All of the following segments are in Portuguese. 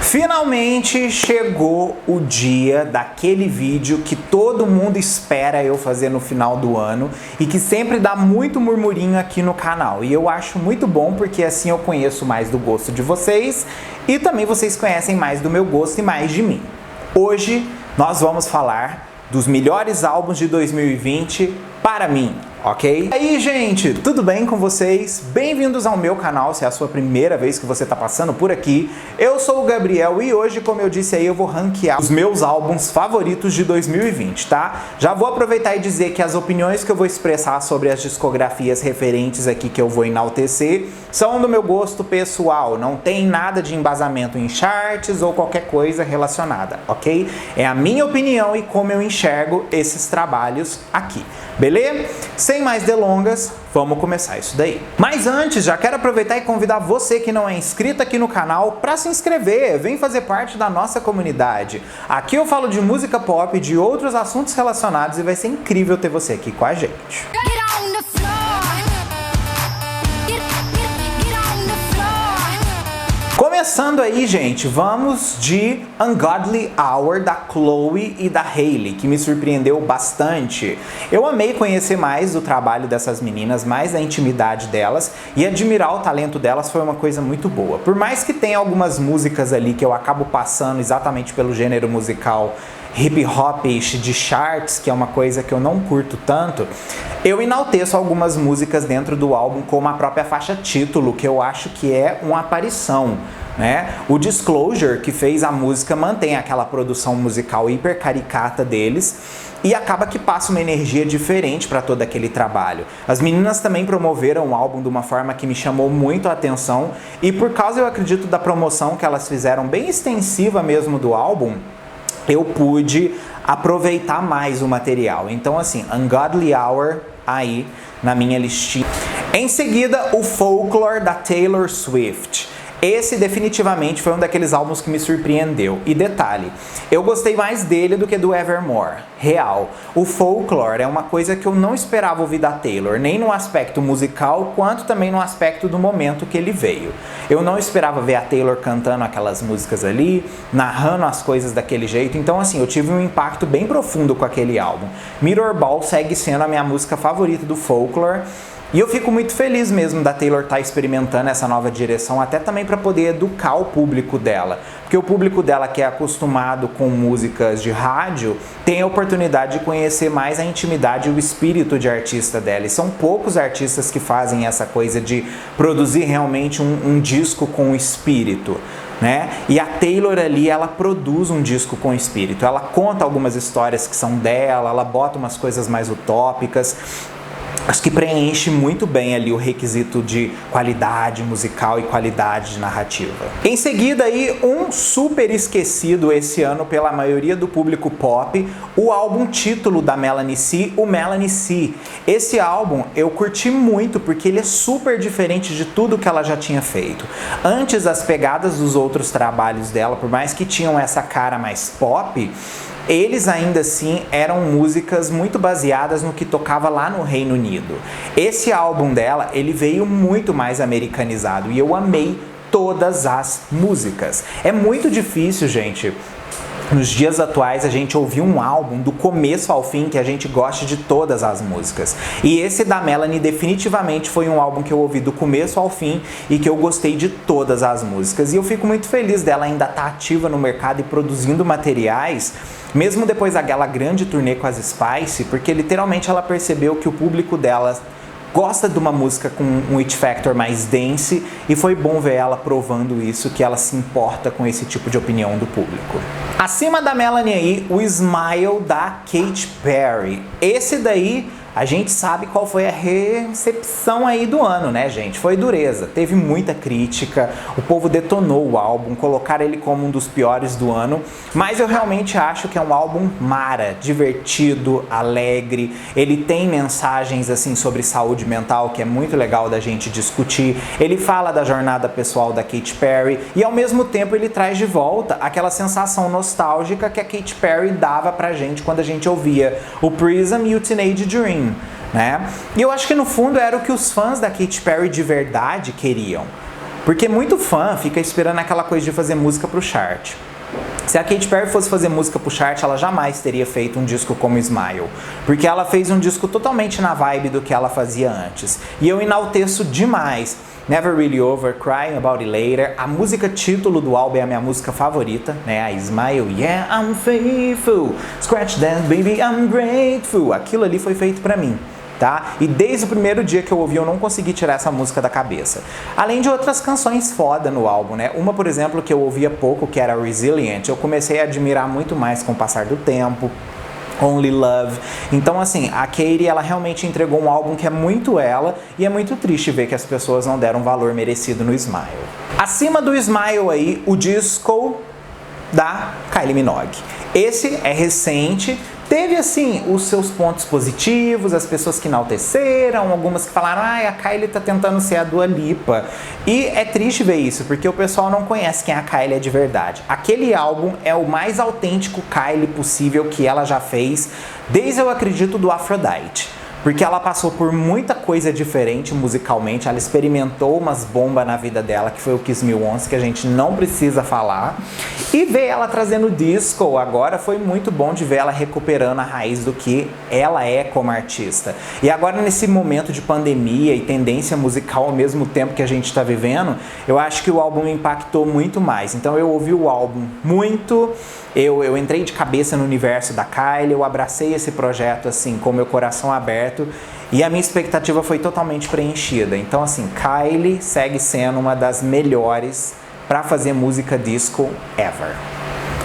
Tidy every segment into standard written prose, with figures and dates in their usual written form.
Finalmente chegou o dia daquele vídeo que todo mundo espera eu fazer no final do ano e que sempre dá muito murmurinho aqui no canal. E eu acho muito bom porque assim eu conheço mais do gosto de vocês e também vocês conhecem mais do meu gosto e mais de mim. Hoje nós vamos falar dos melhores álbuns de 2020 para mim. Ok? E aí, gente, tudo bem com vocês? Bem-vindos ao meu canal, se é a sua primeira vez que você está passando por aqui. Eu sou o Gabriel e hoje, como eu disse aí, eu vou ranquear os meus álbuns favoritos de 2020, tá? Já vou aproveitar e dizer que as opiniões que eu vou expressar sobre as discografias referentes aqui que eu vou enaltecer são do meu gosto pessoal, não tem nada de embasamento em charts ou qualquer coisa relacionada, ok? É a minha opinião e como eu enxergo esses trabalhos aqui, beleza? Sem mais delongas, vamos começar isso daí. Mas antes, já quero aproveitar e convidar você que não é inscrito aqui no canal para se inscrever, vem fazer parte da nossa comunidade. Aqui eu falo de música pop e de outros assuntos relacionados e vai ser incrível ter você aqui com a gente. Começando aí, gente, vamos de Ungodly Hour da Chloe e da Hailey, que me surpreendeu bastante. Eu amei conhecer mais do trabalho dessas meninas, mais da intimidade delas e admirar o talento delas foi uma coisa muito boa. Por mais que tenha algumas músicas ali que eu acabo passando exatamente pelo gênero musical hip hop-ish de charts, que é uma coisa que eu não curto tanto, eu enalteço algumas músicas dentro do álbum, como a própria faixa título, que eu acho que é uma aparição, né? O Disclosure, que fez a música, mantém aquela produção musical hiper caricata deles e acaba que passa uma energia diferente para todo aquele trabalho. As meninas também promoveram o álbum de uma forma que me chamou muito a atenção e por causa, eu acredito, da promoção que elas fizeram bem extensiva mesmo do álbum, eu pude aproveitar mais o material. Então assim, Ungodly Hour aí na minha listinha. Em seguida, o Folklore da Taylor Swift. Esse definitivamente foi um daqueles álbuns que me surpreendeu. E detalhe, eu gostei mais dele do que do Evermore. Real. O Folklore é uma coisa que eu não esperava ouvir da Taylor, nem no aspecto musical, quanto também no aspecto do momento que ele veio. Eu não esperava ver a Taylor cantando aquelas músicas ali, narrando as coisas daquele jeito. Então assim, eu tive um impacto bem profundo com aquele álbum. Mirror Ball segue sendo a minha música favorita do Folklore. E eu fico muito feliz mesmo da Taylor estar experimentando essa nova direção, até também para poder educar o público dela. Porque o público dela, que é acostumado com músicas de rádio, tem a oportunidade de conhecer mais a intimidade e o espírito de artista dela. E são poucos artistas que fazem essa coisa de produzir realmente um disco com espírito, né? E a Taylor ali, ela produz um disco com espírito. Ela conta algumas histórias que são dela, ela bota umas coisas mais utópicas. Acho que preenche muito bem ali o requisito de qualidade musical e qualidade de narrativa. Em seguida aí, um super esquecido esse ano pela maioria do público pop, o álbum título da Melanie C, o Melanie C. Esse álbum eu curti muito porque ele é super diferente de tudo que ela já tinha feito. Antes, as pegadas dos outros trabalhos dela, por mais que tinham essa cara mais pop, eles ainda assim eram músicas muito baseadas no que tocava lá no Reino Unido. Esse álbum dela, ele veio muito mais americanizado e eu amei todas as músicas. É muito difícil, gente, nos dias atuais a gente ouvir um álbum do começo ao fim que a gente goste de todas as músicas. E esse da Melanie definitivamente foi um álbum que eu ouvi do começo ao fim e que eu gostei de todas as músicas. E eu fico muito feliz dela ainda estar ativa no mercado e produzindo materiais, mesmo depois daquela grande turnê com as Spice, porque literalmente ela percebeu que o público dela gosta de uma música com um it factor mais dance e foi bom ver ela provando isso, que ela se importa com esse tipo de opinião do público. Acima da Melanie aí, o Smile da Katy Perry. Esse daí a gente sabe qual foi a recepção aí do ano, né, gente? Foi dureza, teve muita crítica, o povo detonou o álbum, colocaram ele como um dos piores do ano, mas eu realmente acho que é um álbum mara, divertido, alegre, ele tem mensagens assim sobre saúde mental que é muito legal da gente discutir, ele fala da jornada pessoal da Katy Perry e ao mesmo tempo ele traz de volta aquela sensação nostálgica que a Katy Perry dava pra gente quando a gente ouvia o Prism e o Teenage Dream, né? E eu acho que no fundo era o que os fãs da Katy Perry de verdade queriam. Porque muito fã fica esperando aquela coisa de fazer música pro chart. Se a Katy Perry fosse fazer música pro chart, ela jamais teria feito um disco como Smile, porque ela fez um disco totalmente na vibe do que ela fazia antes. E eu enalteço demais Never Really Over, Crying About It Later. A música título do álbum é a minha música favorita, né? A Smile, Yeah, I'm Faithful, Scratch That, Baby, I'm Grateful. Aquilo ali foi feito pra mim. Tá? E desde o primeiro dia que eu ouvi, eu não consegui tirar essa música da cabeça. Além de outras canções foda no álbum, né? Uma, por exemplo, que eu ouvia pouco, que era Resilient, eu comecei a admirar muito mais com o passar do tempo. Only Love. Então, assim, a Katy, ela realmente entregou um álbum que é muito ela, e é muito triste ver que as pessoas não deram valor merecido no Smile. Acima do Smile aí, o disco da Kylie Minogue. Esse é recente. Teve, assim, os seus pontos positivos, as pessoas que enalteceram, algumas que falaram, a Kylie tá tentando ser a Dua Lipa. E é triste ver isso, porque o pessoal não conhece quem a Kylie é de verdade. Aquele álbum é o mais autêntico Kylie possível que ela já fez, desde, eu acredito, do Aphrodite. Porque ela passou por muita coisa diferente musicalmente, ela experimentou umas bombas na vida dela, que foi o Kiss Me Once, que a gente não precisa falar. E ver ela trazendo disco agora foi muito bom de ver ela recuperando a raiz do que ela é como artista. E agora nesse momento de pandemia e tendência musical ao mesmo tempo que a gente está vivendo, eu acho que o álbum me impactou muito mais. Então eu ouvi o álbum muito, eu entrei de cabeça no universo da Kylie, eu abracei esse projeto assim com meu coração aberto e a minha expectativa foi totalmente preenchida. Então assim, Kylie segue sendo uma das melhores para fazer música disco ever.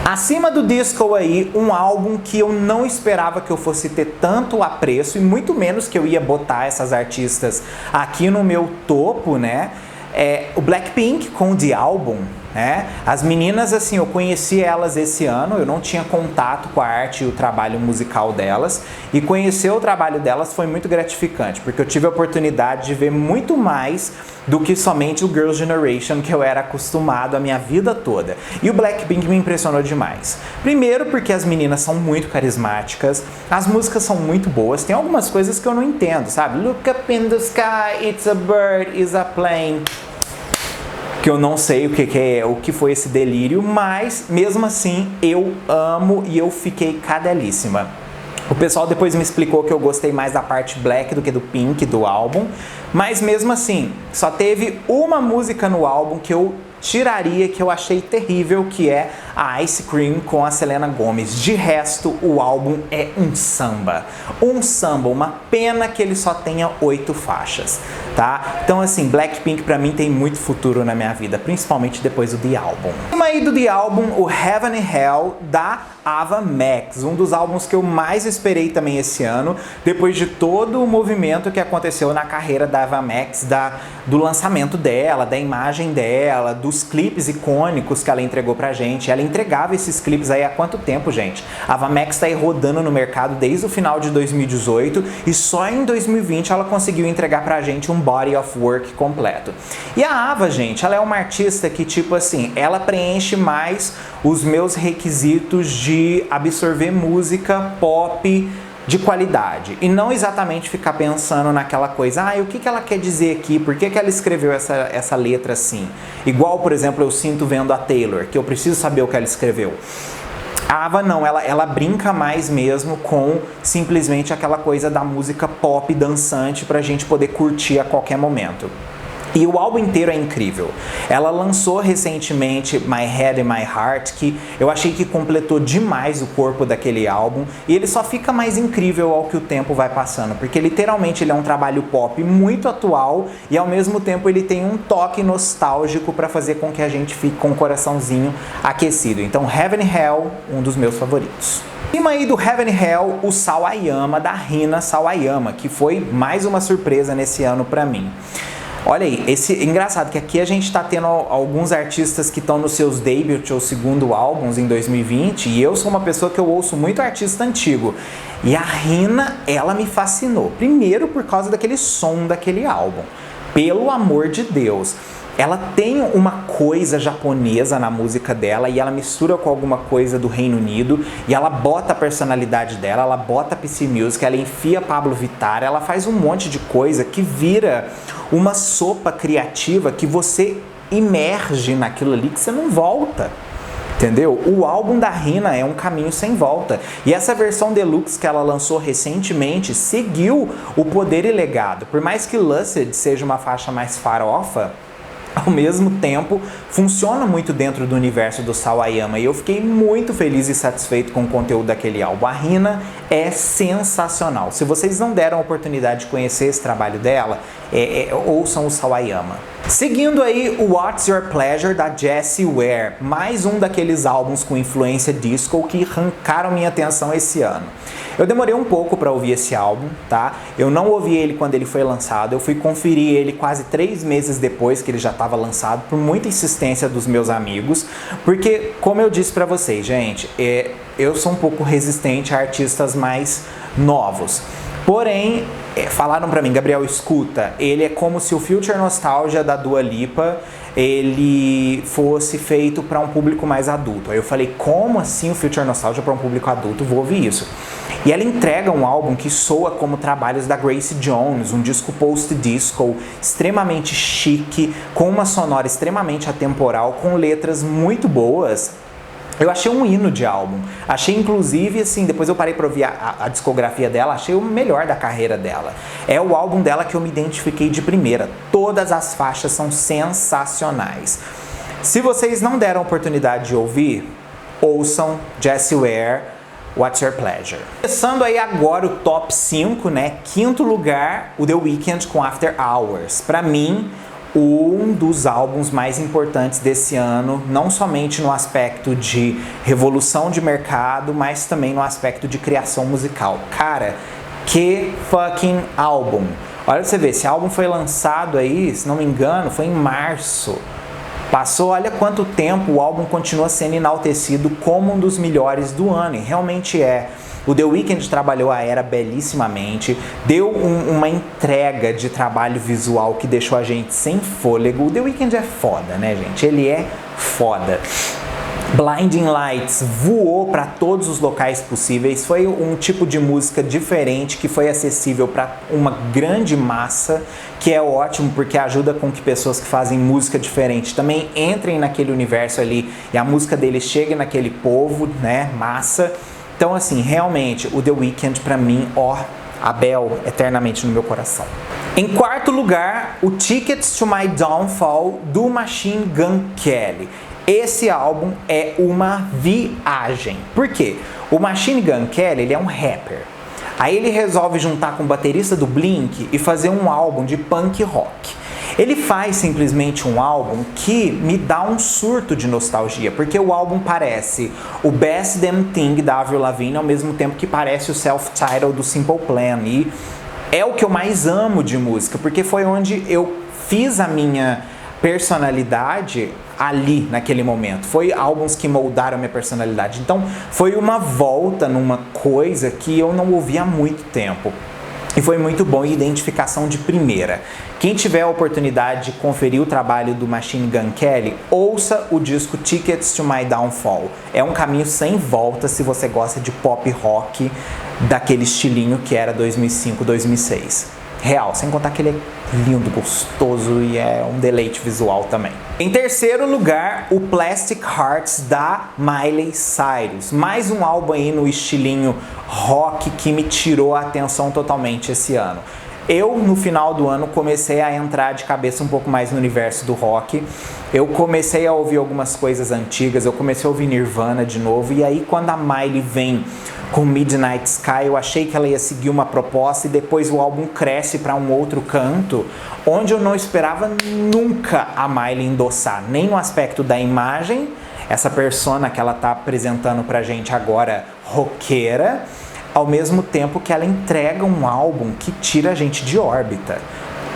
Acima do disco aí, um álbum que eu não esperava que eu fosse ter tanto apreço e muito menos que eu ia botar essas artistas aqui no meu topo, né? É o Blackpink com The Album, né? As meninas, assim, eu conheci elas esse ano, eu não tinha contato com a arte e o trabalho musical delas, e conhecer o trabalho delas foi muito gratificante, porque eu tive a oportunidade de ver muito mais do que somente o Girls' Generation que eu era acostumado a minha vida toda. E o Blackpink me impressionou demais. Primeiro porque as meninas são muito carismáticas, as músicas são muito boas, tem algumas coisas que eu não entendo, sabe? Look up in the sky, it's a bird, it's a plane. Que eu não sei o que foi esse delírio, mas mesmo assim eu amo e eu fiquei cadelíssima. O pessoal depois me explicou que eu gostei mais da parte black do que do pink do álbum, mas mesmo assim, só teve uma música no álbum que eu tiraria, que eu achei terrível, que é a Ice Cream com a Selena Gomez. De resto, o álbum é um samba. Um samba, uma pena que ele só tenha 8 faixas, tá? Então assim, Blackpink pra mim tem muito futuro na minha vida, principalmente depois do The Album. E aí do The Album, o Heaven and Hell da Ava Max, um dos álbuns que eu mais esperei também esse ano, depois de todo o movimento que aconteceu na carreira da Ava Max, do lançamento dela, da imagem dela, dos clipes icônicos que ela entregou pra gente. Ela entregava esses clipes aí há quanto tempo, gente? A Ava Max tá aí rodando no mercado desde o final de 2018 e só em 2020 ela conseguiu entregar pra gente um body of work completo. E a Ava, gente, ela é uma artista que, tipo assim, ela preenche mais os meus requisitos de absorver música pop de qualidade e não exatamente ficar pensando naquela coisa, o que ela quer dizer aqui, por que ela escreveu essa letra assim, igual, por exemplo, eu sinto vendo a Taylor, que eu preciso saber o que ela escreveu. A Ava não, ela brinca mais mesmo com simplesmente aquela coisa da música pop dançante pra gente poder curtir a qualquer momento. E o álbum inteiro é incrível. Ela lançou recentemente My Head and My Heart, que eu achei que completou demais o corpo daquele álbum, e ele só fica mais incrível ao que o tempo vai passando, porque literalmente ele é um trabalho pop muito atual e ao mesmo tempo ele tem um toque nostálgico para fazer com que a gente fique com o coraçãozinho aquecido. Então Heaven and Hell, um dos meus favoritos. Acima aí do Heaven and Hell, o Sawayama, da Rina Sawayama, que foi mais uma surpresa nesse ano para mim. Olha aí, engraçado que aqui a gente tá tendo alguns artistas que estão nos seus debut ou segundo álbuns em 2020 e eu sou uma pessoa que eu ouço muito artista antigo. E a Rina, ela me fascinou. Primeiro por causa daquele som daquele álbum. Pelo amor de Deus. Ela tem uma coisa japonesa na música dela e ela mistura com alguma coisa do Reino Unido e ela bota a personalidade dela, ela bota a PC Music, ela enfia Pablo Vittar, ela faz um monte de coisa que vira uma sopa criativa que você imerge naquilo ali que você não volta. Entendeu? O álbum da Rihanna é um caminho sem volta. E essa versão deluxe que ela lançou recentemente seguiu o Poder e Legado. Por mais que Lucid seja uma faixa mais farofa, ao mesmo tempo funciona muito dentro do universo do Sawayama. E eu fiquei muito feliz e satisfeito com o conteúdo daquele álbum. A Rihanna é sensacional. Se vocês não deram a oportunidade de conhecer esse trabalho dela, ouçam o Sawayama. Seguindo aí o What's Your Pleasure da Jessie Ware, mais um daqueles álbuns com influência disco que arrancaram minha atenção esse ano. Eu demorei um pouco para ouvir esse álbum, tá? Eu não ouvi ele quando ele foi lançado, eu fui conferir ele quase 3 meses depois que ele já estava lançado, por muita insistência dos meus amigos, porque, como eu disse para vocês, gente, eu sou um pouco resistente a artistas mais novos. Porém, falaram pra mim, Gabriel, escuta, ele é como se o Future Nostalgia da Dua Lipa, ele fosse feito para um público mais adulto. Aí eu falei, como assim o Future Nostalgia para um público adulto? Vou ouvir isso. E ela entrega um álbum que soa como trabalhos da Grace Jones, um disco post-disco extremamente chique, com uma sonora extremamente atemporal, com letras muito boas. Eu achei um hino de álbum. Achei, inclusive, assim, depois eu parei pra ouvir a discografia dela, achei o melhor da carreira dela. É o álbum dela que eu me identifiquei de primeira. Todas as faixas são sensacionais. Se vocês não deram a oportunidade de ouvir, ouçam Jessie Ware, What's Your Pleasure. Começando aí agora o top 5, né? Quinto lugar, o The Weeknd com After Hours. Pra mim, um dos álbuns mais importantes desse ano, não somente no aspecto de revolução de mercado, mas também no aspecto de criação musical. Cara, que fucking álbum! Olha pra você ver, esse álbum foi lançado aí, se não me engano, foi em março. Passou, olha quanto tempo, o álbum continua sendo enaltecido como um dos melhores do ano, e realmente é. O The Weeknd trabalhou a era belíssimamente, deu uma entrega de trabalho visual que deixou a gente sem fôlego. O The Weeknd é foda, né, gente? Ele é foda. Blinding Lights voou para todos os locais possíveis, foi um tipo de música diferente que foi acessível para uma grande massa, que é ótimo porque ajuda com que pessoas que fazem música diferente também entrem naquele universo ali e a música deles chegue naquele povo, né, massa. Então, assim, realmente, o The Weeknd, pra mim, Abel, eternamente no meu coração. Em quarto lugar, o Tickets to My Downfall, do Machine Gun Kelly. Esse álbum é uma viagem. Por quê? O Machine Gun Kelly, ele é um rapper. Aí ele resolve juntar com o baterista do Blink e fazer um álbum de punk rock. Ele faz simplesmente um álbum que me dá um surto de nostalgia, porque o álbum parece o Best Damn Thing da Avril Lavigne, ao mesmo tempo que parece o Self-Titled do Simple Plan. E é o que eu mais amo de música, porque foi onde eu fiz a minha personalidade ali, naquele momento. Foi álbuns que moldaram a minha personalidade. Então, foi uma volta numa coisa que eu não ouvia há muito tempo. E foi muito bom, identificação de primeira. Quem tiver a oportunidade de conferir o trabalho do Machine Gun Kelly, ouça o disco Tickets to My Downfall. É um caminho sem volta se você gosta de pop rock daquele estilinho que era 2005, 2006. Real, sem contar que ele é lindo, gostoso e é um deleite visual também. Em terceiro lugar, o Plastic Hearts da Miley Cyrus. Mais um álbum aí no estilinho rock que me tirou a atenção totalmente esse ano. Eu, no final do ano, comecei a entrar de cabeça um pouco mais no universo do rock. Eu comecei a ouvir algumas coisas antigas, eu comecei a ouvir Nirvana de novo. E aí, quando a Miley vem com Midnight Sky, eu achei que ela ia seguir uma proposta e depois o álbum cresce para um outro canto, onde eu não esperava nunca a Miley endossar, nem no aspecto da imagem, essa persona que ela tá apresentando pra gente agora, roqueira, ao mesmo tempo que ela entrega um álbum que tira a gente de órbita.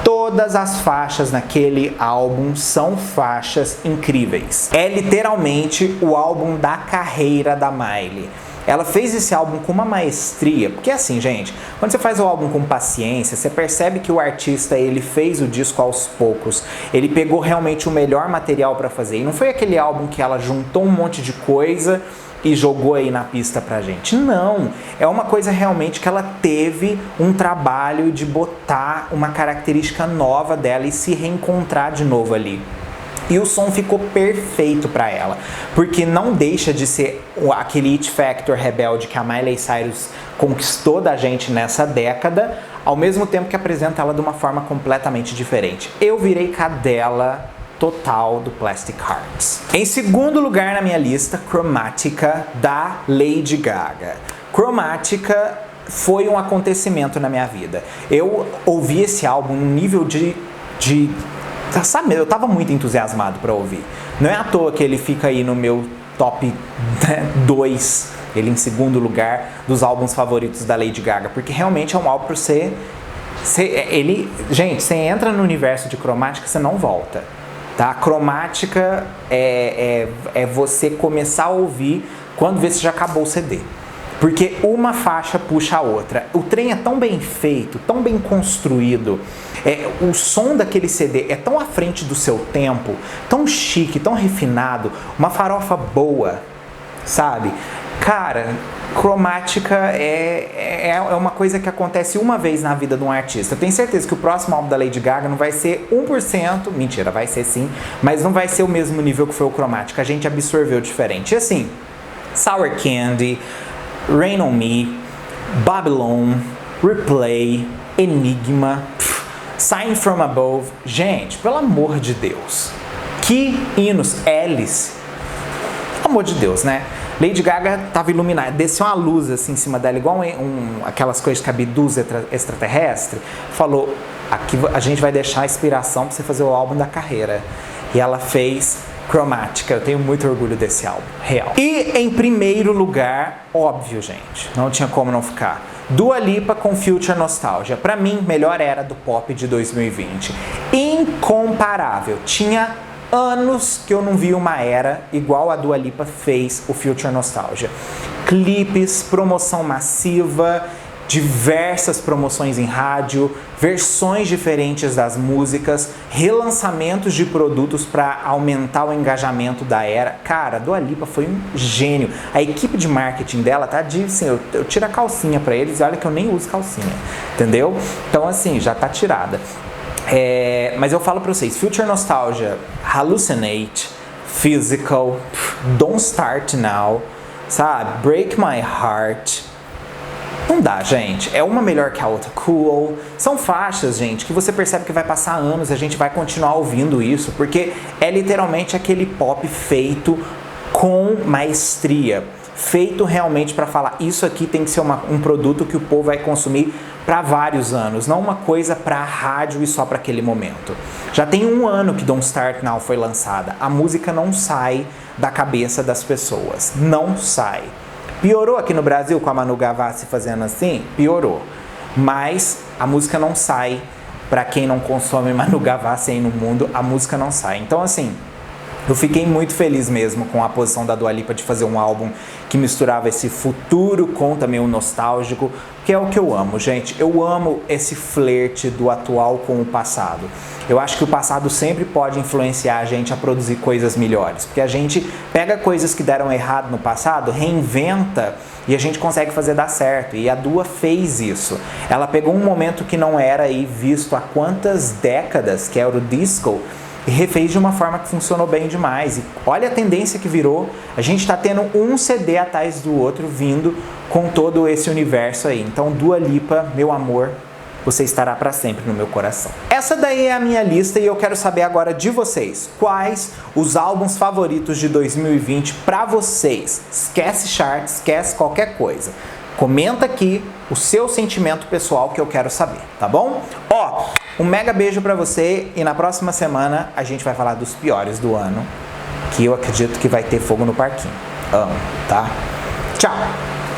Todas as faixas naquele álbum são faixas incríveis. É literalmente o álbum da carreira da Miley. Ela fez esse álbum com uma maestria, porque assim, gente, quando você faz o álbum com paciência, você percebe que o artista, ele fez o disco aos poucos, ele pegou realmente o melhor material para fazer, e não foi aquele álbum que ela juntou um monte de coisa e jogou aí na pista pra gente. Não, é uma coisa realmente que ela teve um trabalho de botar uma característica nova dela e se reencontrar de novo ali. E o som ficou perfeito pra ela, porque não deixa de ser aquele It Factor rebelde que a Miley Cyrus conquistou da gente nessa década, ao mesmo tempo que apresenta ela de uma forma completamente diferente. Eu virei cadela total do Plastic Hearts. Em segundo lugar na minha lista, Chromatica, da Lady Gaga. Chromatica foi um acontecimento na minha vida. Eu ouvi esse álbum num nível sabe, eu tava muito entusiasmado pra ouvir. Não é à toa que ele fica aí no meu top 2, ele em segundo lugar, dos álbuns favoritos da Lady Gaga, porque realmente é um álbum pra você... Gente, você entra no universo de Chromatica, você não volta. Tá? Chromatica é você começar a ouvir quando vê se já acabou o CD. Porque uma faixa puxa a outra. O trem é tão bem feito, tão bem construído. O som daquele CD é tão à frente do seu tempo, tão chique, tão refinado. Uma farofa boa, sabe? Cara, Chromatica é uma coisa que acontece uma vez na vida de um artista. Eu tenho certeza que o próximo álbum da Lady Gaga não vai ser 1%, mentira, vai ser sim, mas não vai ser o mesmo nível que foi o Chromatica. A gente absorveu diferente. E assim, Sour Candy, Rain on Me, Babylon, Replay, Enigma, Sign from Above. Gente, pelo amor de Deus, que hinos. Alice, pelo amor de Deus, né? Lady Gaga tava iluminada, desceu uma luz assim em cima dela, igual aquelas coisas que abduz extraterrestre. Falou, aqui a gente vai deixar a inspiração pra você fazer o álbum da carreira. E ela fez Chromatica. Eu tenho muito orgulho desse álbum, real. E em primeiro lugar, óbvio, gente, não tinha como não ficar, Dua Lipa com Future Nostalgia. Pra mim, melhor era do pop de 2020. Incomparável. Tinha anos que eu não vi uma era igual a Dua Lipa fez o Future Nostalgia. Clipes, promoção massiva, diversas promoções em rádio, versões diferentes das músicas, relançamentos de produtos para aumentar o engajamento da era. Cara, a Dua Lipa foi um gênio. A equipe de marketing dela tá de, assim, eu tiro a calcinha para eles e olha que eu nem uso calcinha, entendeu? Então assim, já tá tirada. Mas eu falo pra vocês, Future Nostalgia, Hallucinate, Physical, Don't Start Now, sabe? Break My Heart. Não dá, gente. É uma melhor que a outra. Cool. São faixas, gente, que você percebe que vai passar anos, a gente vai continuar ouvindo isso, porque é literalmente aquele pop feito com maestria. Feito realmente para falar, isso aqui tem que ser um produto que o povo vai consumir para vários anos, não uma coisa para rádio e só para aquele momento. Já tem um ano que Don't Start Now foi lançada. A música não sai da cabeça das pessoas. Não sai. Piorou aqui no Brasil com a Manu Gavassi fazendo assim? Piorou. Mas a música não sai. Para quem não consome Manu Gavassi aí no mundo, a música não sai. Então assim, eu fiquei muito feliz mesmo com a posição da Dua Lipa de fazer um álbum que misturava esse futuro com também o nostálgico, que é o que eu amo, gente. Eu amo esse flerte do atual com o passado. Eu acho que o passado sempre pode influenciar a gente a produzir coisas melhores, porque a gente pega coisas que deram errado no passado, reinventa e a gente consegue fazer dar certo. E a Dua fez isso. Ela pegou um momento que não era aí visto há quantas décadas, que era o disco, e refez de uma forma que funcionou bem demais. E olha a tendência que virou. A gente está tendo um CD atrás do outro vindo com todo esse universo aí. Então, Dua Lipa, meu amor, você estará para sempre no meu coração. Essa daí é a minha lista e eu quero saber agora de vocês. Quais os álbuns favoritos de 2020 para vocês? Esquece charts, esquece qualquer coisa. Comenta aqui o seu sentimento pessoal que eu quero saber, tá bom? Ó, um mega beijo pra você e na próxima semana a gente vai falar dos piores do ano, que eu acredito que vai ter fogo no parquinho. Amo, tá? Tchau!